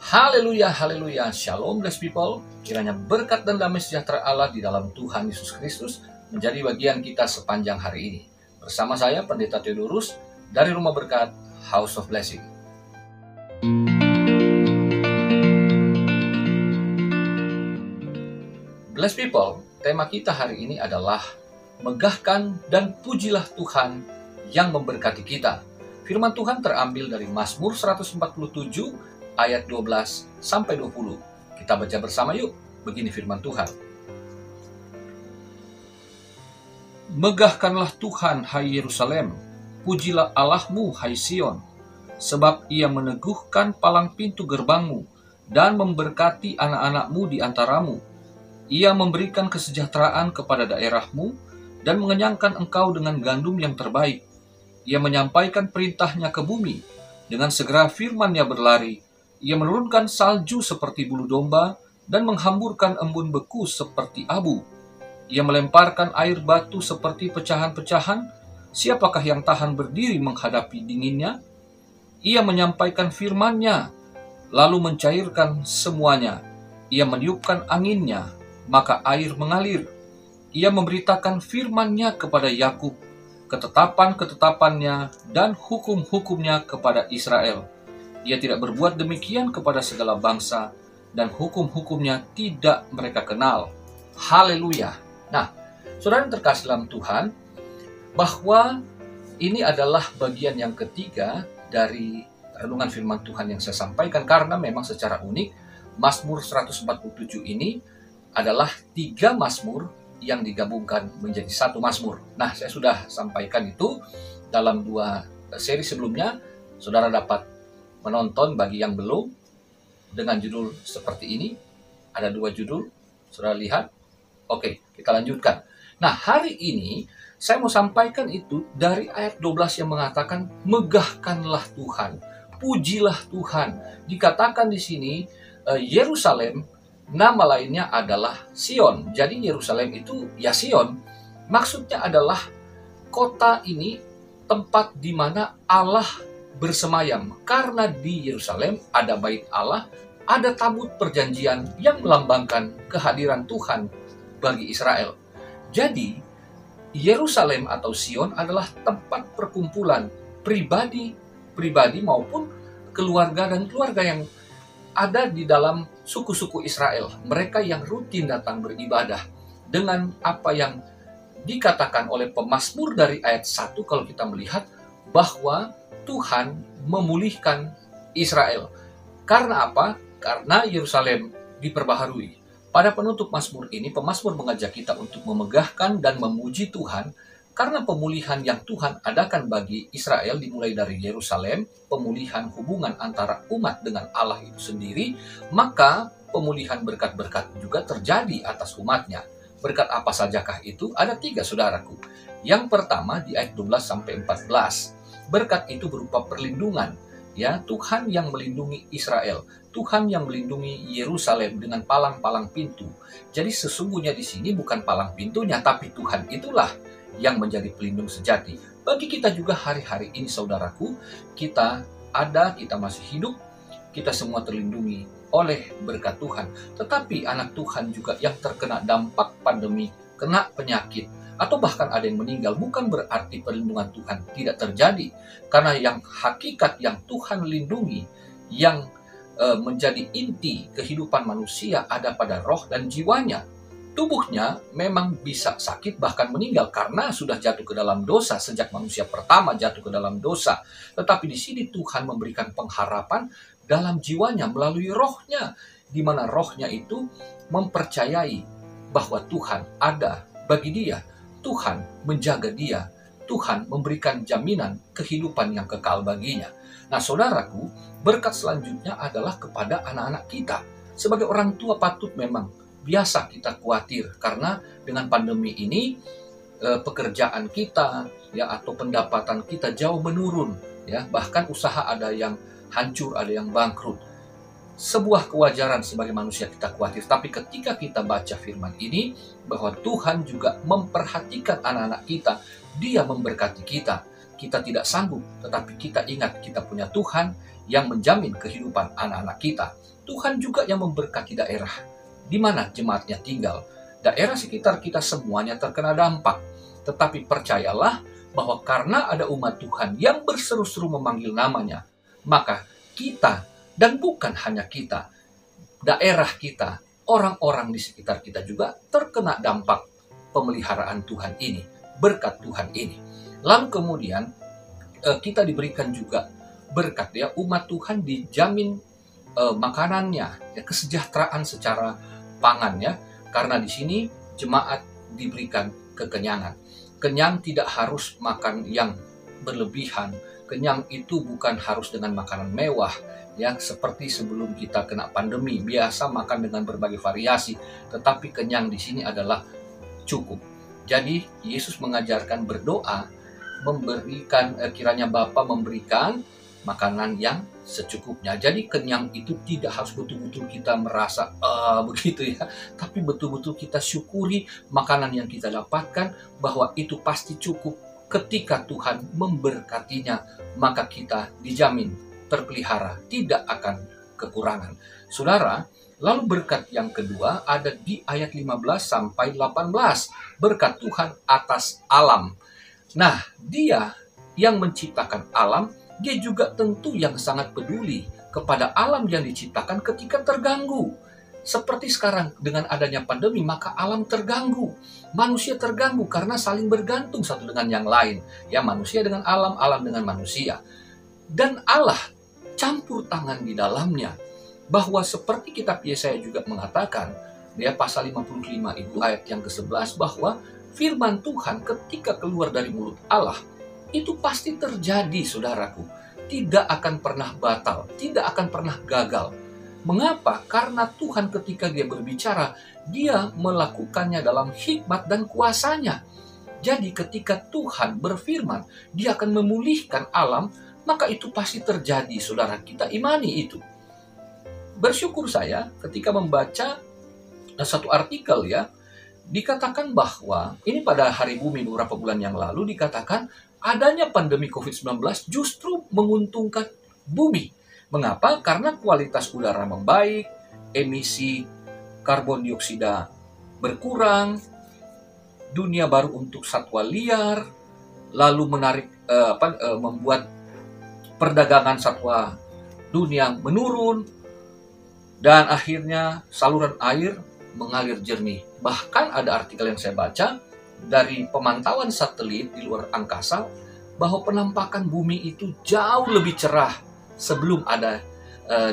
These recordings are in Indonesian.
Haleluya, haleluya, shalom blessed people. Kiranya berkat dan damai sejahtera Allah di dalam Tuhan Yesus Kristus menjadi bagian kita sepanjang hari ini. Bersama saya Pendeta Theodorus dari Rumah Berkat House of Blessing. Blessed people, tema kita hari ini adalah megahkan dan pujilah Tuhan yang memberkati kita. Firman Tuhan terambil dari Mazmur 147 ayat 12 sampai 20. Kita baca bersama yuk. Begini firman Tuhan. Megahkanlah Tuhan, hai Yerusalem. Pujilah Allahmu, hai Sion. Sebab ia meneguhkan palang pintu gerbangmu dan memberkati anak-anakmu di antaramu. Ia memberikan kesejahteraan kepada daerahmu dan mengenyangkan engkau dengan gandum yang terbaik. Ia menyampaikan perintahnya ke bumi. Dengan segera firman-Nya berlari. Ia menurunkan salju seperti bulu domba dan menghamburkan embun beku seperti abu. Ia melemparkan air batu seperti pecahan-pecahan. Siapakah yang tahan berdiri menghadapi dinginnya? Ia menyampaikan firman-Nya, lalu mencairkan semuanya. Ia meniupkan anginnya, maka air mengalir. Ia memberitakan firman-Nya kepada Yakub, ketetapan-ketetapannya dan hukum-hukumnya kepada Israel. Ia tidak berbuat demikian kepada segala bangsa, dan hukum-hukumnya tidak mereka kenal. Haleluya. Nah, saudara yang terkasih dalam Tuhan, bahwa ini adalah bagian yang ketiga dari renungan firman Tuhan yang saya sampaikan, karena memang secara unik, Mazmur 147 ini adalah 3 Mazmur yang digabungkan menjadi satu Mazmur. Nah, saya sudah sampaikan itu dalam 2 seri sebelumnya. Saudara dapat menonton bagi yang belum dengan judul seperti ini. Ada 2 judul, saudara lihat. Oke, kita lanjutkan. Nah, hari ini saya mau sampaikan itu dari ayat 12 yang mengatakan megahkanlah Tuhan, pujilah Tuhan. Dikatakan di sini Yerusalem, nama lainnya adalah Sion. Jadi Yerusalem itu ya Sion. Maksudnya adalah kota ini tempat di mana Allah bersemayam. Karena di Yerusalem ada bait Allah, ada tabut perjanjian yang melambangkan kehadiran Tuhan bagi Israel. Jadi Yerusalem atau Sion adalah tempat perkumpulan pribadi maupun keluarga dan keluarga yang ada di dalam suku-suku Israel. Mereka yang rutin datang beribadah. Dengan apa yang dikatakan oleh pemazmur dari ayat 1, kalau kita melihat bahwa Tuhan memulihkan Israel. Karena apa? Karena Yerusalem diperbaharui. Pada penutup Mazmur ini, pemazmur mengajak kita untuk memegahkan dan memuji Tuhan karena pemulihan yang Tuhan adakan bagi Israel dimulai dari Yerusalem, pemulihan hubungan antara umat dengan Allah itu sendiri, maka pemulihan berkat-berkat juga terjadi atas umatnya. Berkat apa sajakah itu? Ada 3, saudaraku. Yang pertama di ayat 12 sampai 14. Berkat itu berupa perlindungan, ya, Tuhan yang melindungi Israel, Tuhan yang melindungi Yerusalem dengan palang-palang pintu. Jadi sesungguhnya di sini bukan palang pintunya, tapi Tuhan itulah yang menjadi pelindung sejati. Bagi kita juga hari-hari ini, saudaraku, kita masih hidup, kita semua terlindungi oleh berkat Tuhan. Tetapi anak Tuhan juga yang terkena dampak pandemi, kena penyakit, atau bahkan ada yang meninggal, bukan berarti perlindungan Tuhan tidak terjadi. Karena yang hakikat yang Tuhan lindungi, yang menjadi inti kehidupan manusia ada pada roh dan jiwanya. Tubuhnya memang bisa sakit bahkan meninggal karena sudah jatuh ke dalam dosa sejak manusia pertama jatuh ke dalam dosa. Tetapi di sini Tuhan memberikan pengharapan dalam jiwanya melalui rohnya, di mana rohnya itu mempercayai bahwa Tuhan ada bagi dia. Tuhan menjaga dia, Tuhan memberikan jaminan kehidupan yang kekal baginya. Nah, saudaraku, berkat selanjutnya adalah kepada anak-anak kita. Sebagai orang tua patut memang biasa kita khawatir karena dengan pandemi ini pekerjaan kita ya atau pendapatan kita jauh menurun, ya, bahkan usaha ada yang hancur, ada yang bangkrut. Sebuah kewajaran sebagai manusia kita khawatir. Tapi ketika kita baca firman ini, bahwa Tuhan juga memperhatikan anak-anak kita, Dia memberkati kita. Kita tidak sanggup, tetapi kita ingat kita punya Tuhan yang menjamin kehidupan anak-anak kita. Tuhan juga yang memberkati daerah di mana jemaatnya tinggal. Daerah sekitar kita semuanya terkena dampak. Tetapi percayalah bahwa karena ada umat Tuhan yang berseru-seru memanggil namanya, maka kita, dan bukan hanya kita, daerah kita, orang-orang di sekitar kita juga terkena dampak pemeliharaan Tuhan ini, berkat Tuhan ini. Lalu kemudian kita diberikan juga berkat, ya, umat Tuhan dijamin makanannya, ya, kesejahteraan secara pangan, ya, karena di sini jemaat diberikan kekenyangan. Kenyang tidak harus makan yang berlebihan. Kenyang itu bukan harus dengan makanan mewah, ya, seperti sebelum kita kena pandemi, biasa makan dengan berbagai variasi, tetapi kenyang di sini adalah cukup. Jadi Yesus mengajarkan berdoa, memberikan, kiranya Bapa memberikan makanan yang secukupnya. Jadi kenyang itu tidak harus betul-betul kita merasa begitu, ya, tapi betul-betul kita syukuri makanan yang kita dapatkan, bahwa itu pasti cukup. Ketika Tuhan memberkatinya, maka kita dijamin terpelihara, tidak akan kekurangan. Saudara, lalu berkat yang kedua ada di ayat 15 sampai 18, berkat Tuhan atas alam. Nah, Dia yang menciptakan alam, Dia juga tentu yang sangat peduli kepada alam yang diciptakan ketika terganggu. Seperti sekarang dengan adanya pandemi, maka alam terganggu. Manusia terganggu karena saling bergantung satu dengan yang lain. Ya, manusia dengan alam, alam dengan manusia. Dan Allah campur tangan di dalamnya. Bahwa seperti kitab Yesaya juga mengatakan, dia pasal 55 itu ayat yang ke-11, bahwa firman Tuhan ketika keluar dari mulut Allah, itu pasti terjadi, saudaraku. Tidak akan pernah batal, tidak akan pernah gagal. Mengapa? Karena Tuhan ketika Dia berbicara, Dia melakukannya dalam hikmat dan kuasanya. Jadi ketika Tuhan berfirman, Dia akan memulihkan alam, maka itu pasti terjadi, saudara. Kita imani itu. Bersyukur saya ketika membaca satu artikel, ya, dikatakan bahwa ini pada Hari Bumi beberapa bulan yang lalu dikatakan adanya pandemi COVID-19 justru menguntungkan bumi. Mengapa? Karena kualitas udara membaik, emisi karbon dioksida berkurang, dunia baru untuk satwa liar, lalu membuat perdagangan satwa dunia menurun, dan akhirnya saluran air mengalir jernih. Bahkan ada artikel yang saya baca dari pemantauan satelit di luar angkasa, bahwa penampakan bumi itu jauh lebih cerah sebelum ada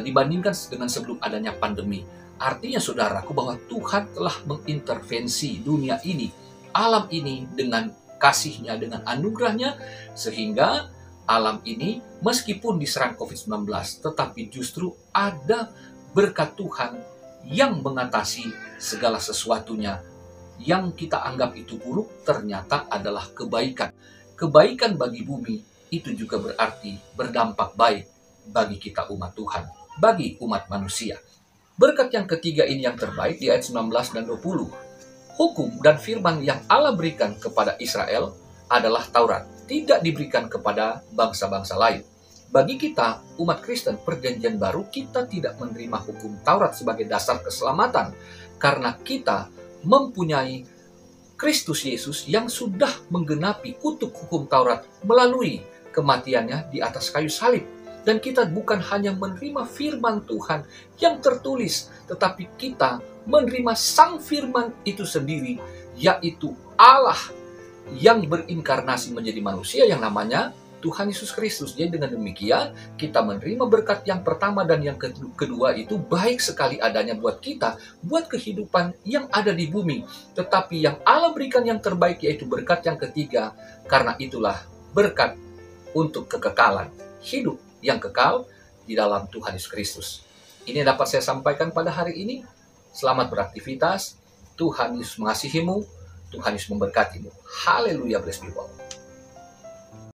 dibandingkan dengan sebelum adanya pandemi. Artinya, saudaraku, bahwa Tuhan telah mengintervensi dunia ini, alam ini dengan kasih-Nya, dengan anugerah-Nya, sehingga alam ini meskipun diserang COVID-19, tetapi justru ada berkat Tuhan yang mengatasi segala sesuatunya. Yang kita anggap itu buruk ternyata adalah kebaikan. Kebaikan bagi bumi itu juga berarti berdampak baik bagi kita umat Tuhan, bagi umat manusia. Berkat yang ketiga ini yang terbaik di ayat 19 dan 20. Hukum dan firman yang Allah berikan kepada Israel adalah Taurat, tidak diberikan kepada bangsa-bangsa lain. Bagi kita, umat Kristen Perjanjian Baru, kita tidak menerima hukum Taurat sebagai dasar keselamatan, karena kita mempunyai Kristus Yesus yang sudah menggenapi kutuk hukum Taurat melalui kematiannya di atas kayu salib. Dan kita bukan hanya menerima firman Tuhan yang tertulis, tetapi kita menerima sang firman itu sendiri, yaitu Allah yang berinkarnasi menjadi manusia yang namanya Tuhan Yesus Kristus. Jadi dengan demikian kita menerima berkat yang pertama dan yang kedua itu baik sekali adanya buat kita, buat kehidupan yang ada di bumi. Tetapi yang Allah berikan yang terbaik yaitu berkat yang ketiga, karena itulah berkat untuk kekekalan, hidup yang kekal di dalam Tuhan Yesus Kristus. Ini dapat saya sampaikan pada hari ini. Selamat beraktivitas. Tuhan Yesus mengasihimu. Tuhan Yesus memberkatimu. Haleluya, bless people.